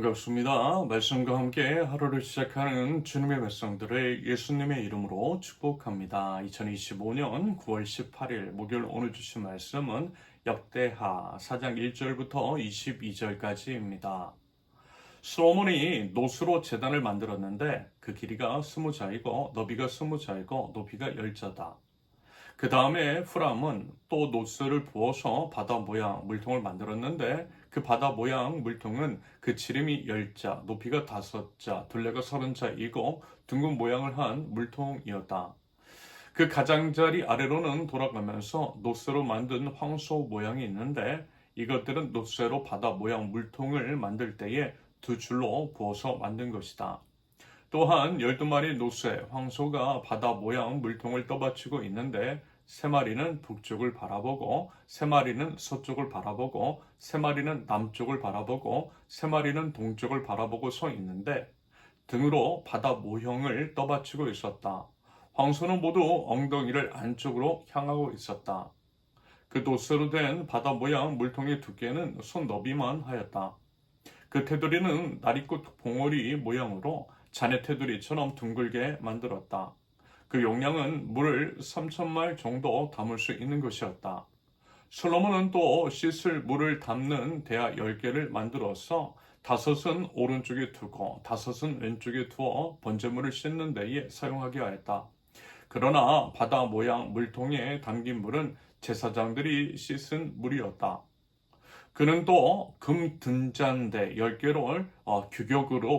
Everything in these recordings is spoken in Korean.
반갑습니다. 말씀과 함께 하루를 시작하는 주님의 백성들을 예수님의 이름으로 축복합니다. 2025년 9월 18일 목요일 오늘 주신 말씀은 역대하 4장 1절부터 22절까지입니다. 솔로몬이 노수로 제단을 만들었는데 그 길이가 20자이고 너비가 20자이고 높이가 10자다. 그 다음에 후람은 또 노스를 부어서 바다 모양 물통을 만들었는데 그 바다 모양 물통은 그 지름이 10자, 높이가 5자, 둘레가 30자이고 둥근 모양을 한 물통이었다. 그 가장자리 아래로는 돌아가면서 노스로 만든 황소 모양이 있는데 이것들은 노스로 바다 모양 물통을 만들 때에 두 줄로 부어서 만든 것이다. 또한 12마리 노새 황소가 바다 모양 물통을 떠받치고 있는데 세 마리는 북쪽을 바라보고 세 마리는 서쪽을 바라보고 세 마리는 남쪽을 바라보고 세 마리는 동쪽을 바라보고 서 있는데 등으로 바다 모형을 떠받치고 있었다. 황소는 모두 엉덩이를 안쪽으로 향하고 있었다. 그 노쇠로 된 바다 모양 물통의 두께는 손 너비만 하였다. 그 테두리는 나리꽃 봉오리 모양으로 자네 테두리처럼 둥글게 만들었다. 그 용량은 물을 3,000말 정도 담을 수 있는 것이었다. 솔로몬은 또 씻을 물을 담는 대야 10개를 만들어서 5은 오른쪽에 두고 5은 왼쪽에 두어 번제물을 씻는 데에 사용하게 하였다. 그러나 바다 모양 물통에 담긴 물은 제사장들이 씻은 물이었다. 그는 또 금 등잔대 10개를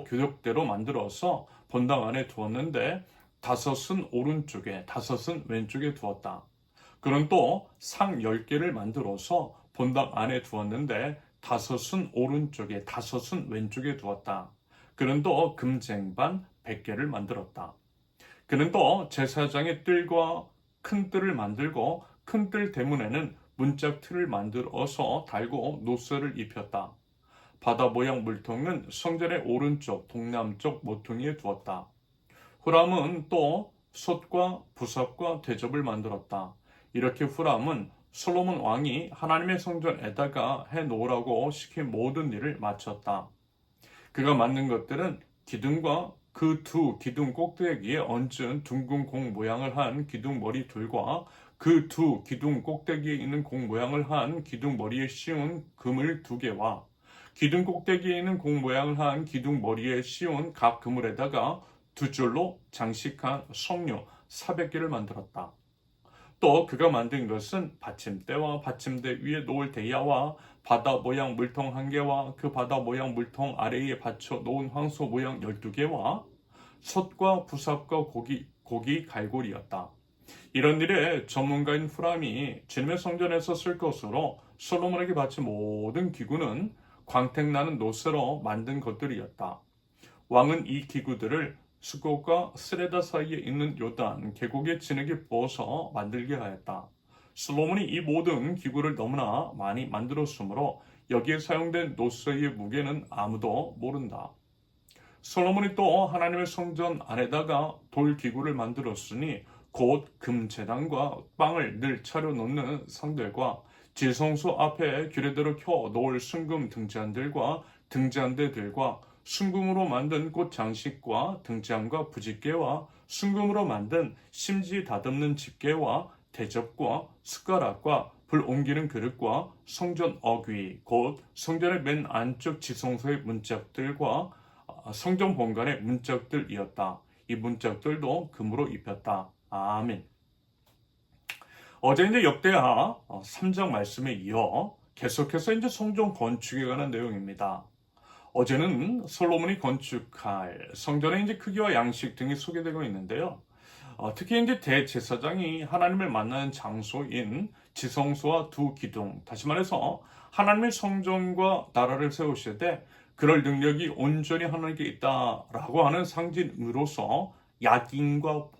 규격대로 만들어서 본당 안에 두었는데 5은 오른쪽에 5은 왼쪽에 두었다. 그는 또 상 10개를 만들어서 본당 안에 두었는데 5은 오른쪽에 5은 왼쪽에 두었다. 그는 또 금쟁반 100개를 만들었다. 그는 또 제사장의 뜰과 큰 뜰을 만들고 큰 뜰 대문에는 문짝 틀을 만들어서 달고 노쇠를 입혔다. 바다 모양 물통은 성전의 오른쪽 동남쪽 모퉁이에 두었다. 후람은 또 솥과 부삽과 대접을 만들었다. 이렇게 후람은 솔로몬 왕이 하나님의 성전에다가 해놓으라고 시킨 모든 일을 마쳤다. 그가 만든 것들은 기둥과 그 두 기둥 꼭대기에 얹은 둥근 공 모양을 한 기둥 머리 둘과 그 두 기둥 꼭대기에 있는 공 모양을 한 기둥 머리에 씌운 그물 2개와 기둥 꼭대기에 있는 공 모양을 한 기둥 머리에 씌운 각 그물에다가 두 줄로 장식한 석류 400개를 만들었다. 또 그가 만든 것은 받침대와 받침대 위에 놓을 대야와 바다 모양 물통 1개와 그 바다 모양 물통 아래에 받쳐 놓은 황소 모양 12개와 솥과 부삽과 고기 갈고리였다. 이런 일에 전문가인 후람이 주님의 성전에서 쓸 것으로 솔로몬에게 바친 모든 기구는 광택나는 노쇠로 만든 것들이었다. 왕은 이 기구들을 수곳과 스레다 사이에 있는 요단 계곡의 진흙에 부어서 만들게 하였다. 솔로몬이 이 모든 기구를 너무나 많이 만들었으므로 여기에 사용된 노쇠의 무게는 아무도 모른다. 솔로몬이 또 하나님의 성전 안에다가 돌 기구를 만들었으니 곧 금제단과 빵을 늘 차려놓는 상들과 지성소 앞에 규례대로 켜 놓을 순금 등잔들과 등잔대들과 순금으로 만든 꽃 장식과 등잔과 부집개와 순금으로 만든 심지 다듬는 집게와 대접과 숟가락과 불 옮기는 그릇과 성전 어귀 곧 성전의 맨 안쪽 지성소의 문짝들과 성전 본관의 문짝들이었다. 이 문짝들도 금으로 입혔다. 아멘. 어제 이제 역대하 3장 말씀에 이어 계속해서 이제 성전 건축에 관한 내용입니다. 어제는 솔로몬이 건축할 성전의 이제 크기와 양식 등이 소개되고 있는데요. 특히 이제 대제사장이 하나님을 만나는 장소인 지성소와 두 기둥, 다시 말해서 하나님의 성전과 나라를 세우실 때 그럴 능력이 온전히 하나님께 있다라고 하는 상징으로서 야긴과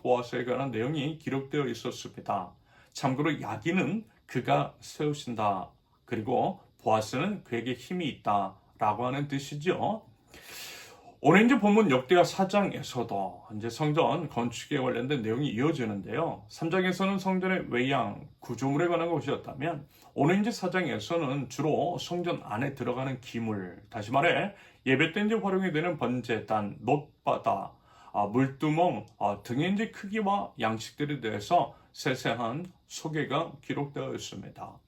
보아스에 관한 내용이 기록되어 있었습니다. 참고로 야긴은 그가 세우신다. 그리고 보아스는 그에게 힘이 있다라고 하는 뜻이죠. 오늘 이제 본문 역대하 4장에서도 이제 성전 건축에 관련된 내용이 이어지는데요. 3장에서는 성전의 외양, 구조물에 관한 것이었다면 오늘 이제 4장에서는 주로 성전 안에 들어가는 기물, 다시 말해 예배 때 이제 활용이 되는 번제단, 놋바다, 물두멍 등의 이제 크기와 양식들에 대해서 세세한 소개가 기록되어 있습니다.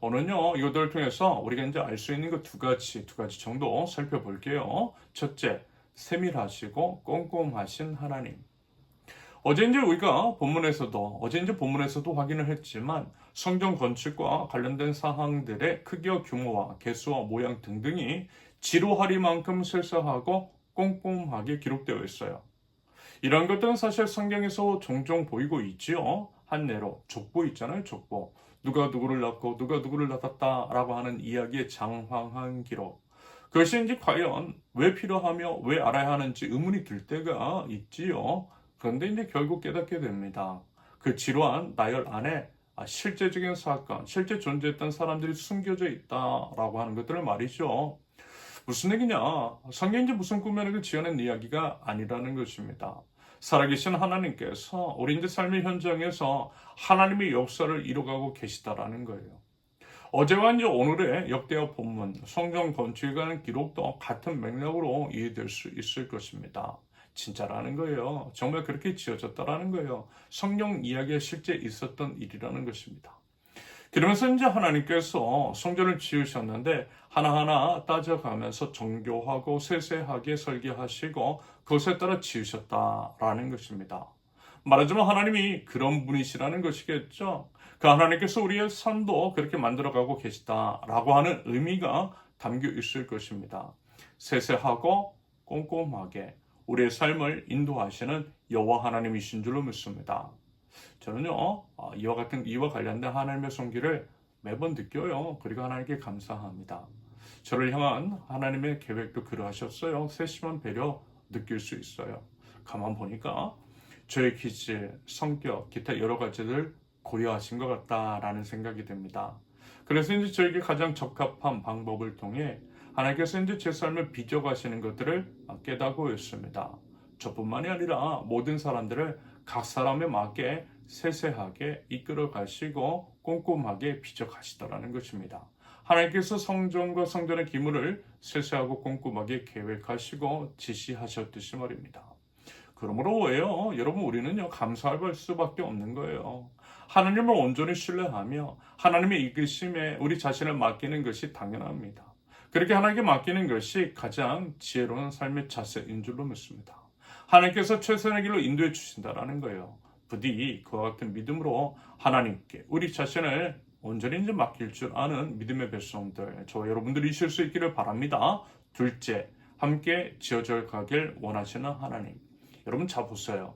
오늘은요, 이것들을 통해서 우리가 이제 알 수 있는 그 두 가지 정도 살펴볼게요. 첫째, 세밀하시고 꼼꼼하신 하나님. 어제 이제 본문에서도 확인을 했지만 성전 건축과 관련된 사항들의 크기와 규모와 개수와 모양 등등이 지루하리만큼 세세하고 꼼꼼하게 기록되어 있어요. 이런 것들은 사실 성경에서 종종 보이고 있지요. 한 예로 족보 있잖아요. 족보. 누가 누구를 낳고 누가 누구를 낳았다라고 하는 이야기의 장황한 기록. 그것이 이제 과연 왜 필요하며 왜 알아야 하는지 의문이 들 때가 있지요. 그런데 이제 결국 깨닫게 됩니다. 그 지루한 나열 안에 실제적인 사건, 실제 존재했던 사람들이 숨겨져 있다라고 하는 것들을 말이죠. 무슨 얘기냐? 성경이 이제 무슨 꾸며내고 지어낸 이야기가 아니라는 것입니다. 살아계신 하나님께서 우리 이제 삶의 현장에서 하나님의 역사를 이뤄가고 계시다라는 거예요. 어제와 이제 오늘의 역대하 본문, 성경 건축에 관한 기록도 같은 맥락으로 이해될 수 있을 것입니다. 진짜라는 거예요. 정말 그렇게 지어졌다라는 거예요. 성경 이야기에 실제 있었던 일이라는 것입니다. 그러면서 이제 하나님께서 성전을 지으셨는데 하나하나 따져가면서 정교하고 세세하게 설계하시고 그것에 따라 지으셨다라는 것입니다. 말하자면 하나님이 그런 분이시라는 것이겠죠. 그 하나님께서 우리의 삶도 그렇게 만들어가고 계시다라고 하는 의미가 담겨 있을 것입니다. 세세하고 꼼꼼하게 우리의 삶을 인도하시는 여호와 하나님이신 줄로 믿습니다. 저는요, 이와 관련된 하나님의 손길을 매번 느껴요. 그리고 하나님께 감사합니다. 저를 향한 하나님의 계획도 그러하셨어요. 세심한 배려 느낄 수 있어요. 가만 보니까 저의 기질, 성격, 기타 여러 가지를 고려하신 것 같다라는 생각이 듭니다. 그래서 이제 저에게 가장 적합한 방법을 통해 하나님께서 이제 제 삶을 빚어가시는 것들을 깨닫고 있습니다. 저뿐만이 아니라 모든 사람들을 각 사람에 맞게 세세하게 이끌어 가시고 꼼꼼하게 빚어가시더라는 것입니다. 하나님께서 성전과 성전의 기물을 세세하고 꼼꼼하게 계획하시고 지시하셨듯이 말입니다. 그러므로 왜요? 여러분 우리는요 감사할 수밖에 없는 거예요. 하나님을 온전히 신뢰하며 하나님의 이끄심에 우리 자신을 맡기는 것이 당연합니다. 그렇게 하나님께 맡기는 것이 가장 지혜로운 삶의 자세인 줄로 믿습니다. 하나님께서 최선의 길로 인도해 주신다라는 거예요. 부디 그와 같은 믿음으로 하나님께 우리 자신을 온전히 이제 맡길 줄 아는 믿음의 백성들, 저와 여러분들이 있을 수 있기를 바랍니다. 둘째, 함께 지어져 가길 원하시는 하나님. 여러분 잘 보세요.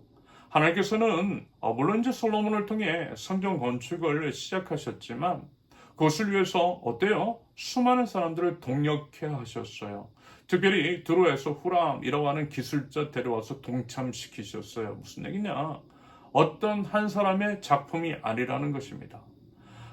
하나님께서는 물론 이제 솔로몬을 통해 성전 건축을 시작하셨지만 그것을 위해서 어때요? 수많은 사람들을 동력케 하셨어요. 특별히 드로에서 후람이라고 하는 기술자 데려와서 동참시키셨어요. 무슨 얘기냐? 어떤 한 사람의 작품이 아니라는 것입니다.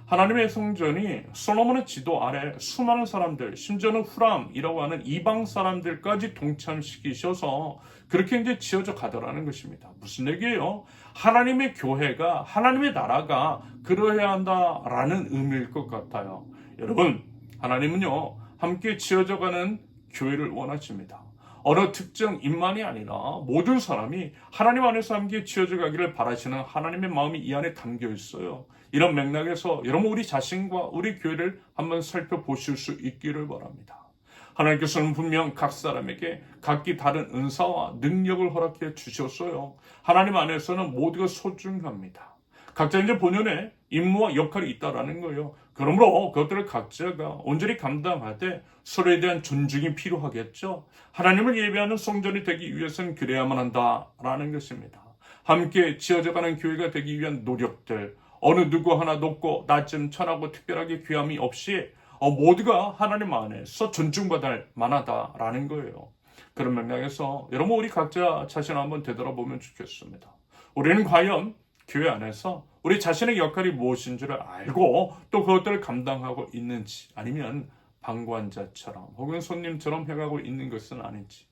하나님의 성전이 솔로몬의 지도 아래 수많은 사람들, 심지어는 후람이라고 하는 이방 사람들까지 동참시키셔서 그렇게 이제 지어져 가더라는 것입니다. 무슨 얘기예요? 하나님의 교회가, 하나님의 나라가 그러해야 한다라는 의미일 것 같아요. 여러분, 하나님은요, 함께 지어져 가는 교회를 원하십니다. 어느 특정 인만이 아니라 모든 사람이 하나님 안에서 함께 지어져 가기를 바라시는 하나님의 마음이 이 안에 담겨 있어요. 이런 맥락에서 여러분 우리 자신과 우리 교회를 한번 살펴보실 수 있기를 바랍니다. 하나님께서는 분명 각 사람에게 각기 다른 은사와 능력을 허락해 주셨어요. 하나님 안에서는 모두가 소중합니다. 각자 이제 본연의 임무와 역할이 있다라는 거예요. 그러므로 그것들을 각자가 온전히 감당하되 서로에 대한 존중이 필요하겠죠. 하나님을 예배하는 성전이 되기 위해서는 그래야만 한다라는 것입니다. 함께 지어져가는 교회가 되기 위한 노력들, 어느 누구 하나 높고 낮음 천하고 특별하게 귀함이 없이 모두가 하나님 안에서 존중받을 만하다라는 거예요. 그런 맥락에서 여러분 우리 각자 자신을 한번 되돌아보면 좋겠습니다. 우리는 과연 교회 안에서 우리 자신의 역할이 무엇인지를 알고 또 그것들을 감당하고 있는지, 아니면 방관자처럼 혹은 손님처럼 해가고 있는 것은 아닌지,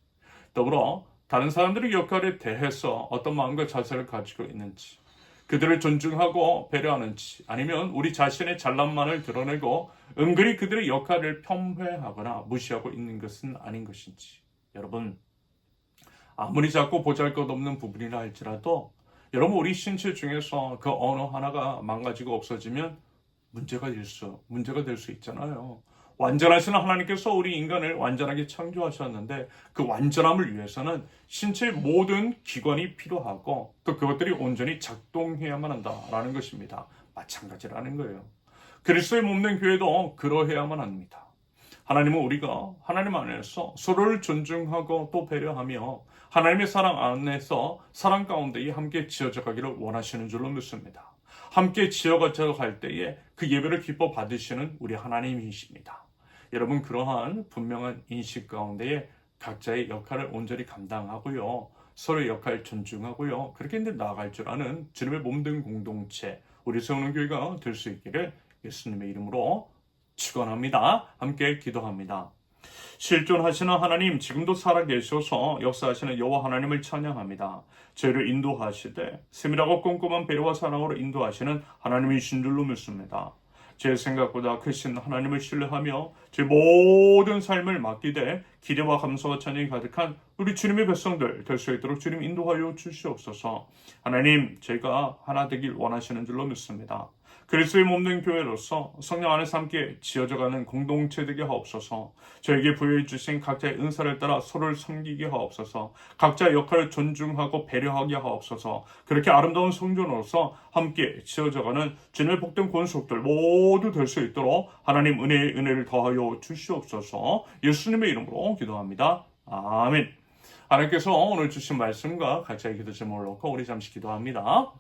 더불어 다른 사람들의 역할에 대해서 어떤 마음과 자세를 가지고 있는지, 그들을 존중하고 배려하는지, 아니면 우리 자신의 잘난만을 드러내고 은근히 그들의 역할을 폄훼하거나 무시하고 있는 것은 아닌 것인지. 여러분, 아무리 작고 보잘것없는 부분이라 할지라도 여러분 우리 신체 중에서 그 어느 하나가 망가지고 없어지면 문제가 될 수 있잖아요. 완전하신 하나님께서 우리 인간을 완전하게 창조하셨는데 그 완전함을 위해서는 신체의 모든 기관이 필요하고 또 그것들이 온전히 작동해야만 한다라는 것입니다. 마찬가지라는 거예요. 그리스도의 몸된 교회도 그러해야만 합니다. 하나님은 우리가 하나님 안에서 서로를 존중하고 또 배려하며 하나님의 사랑 안에서 사랑 가운데 함께 지어져 가기를 원하시는 줄로 믿습니다. 함께 지어져 갈 때에 그 예배를 기뻐 받으시는 우리 하나님이십니다. 여러분, 그러한 분명한 인식 가운데에 각자의 역할을 온전히 감당하고요. 서로의 역할을 존중하고요. 그렇게 나아갈 줄 아는 주님의 몸된 공동체, 우리 세우는 교회가 될 수 있기를 예수님의 이름으로 축원합니다. 함께 기도합니다. 실존하시는 하나님, 지금도 살아계셔서 역사하시는 여호와 하나님을 찬양합니다. 저희를 인도하시되 세밀하고 꼼꼼한 배려와 사랑으로 인도하시는 하나님이신 줄로 믿습니다. 제 생각보다 크신 하나님을 신뢰하며 제 모든 삶을 맡기되 기대와 감사와 찬양이 가득한 우리 주님의 백성들 될 수 있도록 주님 인도하여 주시옵소서. 하나님, 저희가 하나 되길 원하시는 줄로 믿습니다. 그리스도의 몸된 교회로서 성령 안에서 함께 지어져가는 공동체 되게 하옵소서. 저에게 부여해 주신 각자의 은사를 따라 서로를 섬기게 하옵소서. 각자의 역할을 존중하고 배려하게 하옵소서. 그렇게 아름다운 성전으로서 함께 지어져가는 주님의 복된 권속들 모두 될 수 있도록 하나님 은혜를 더하여 주시옵소서. 예수님의 이름으로 기도합니다. 아멘. 하나님께서 오늘 주신 말씀과 각자의 기도 제목을 놓고 우리 잠시 기도합니다.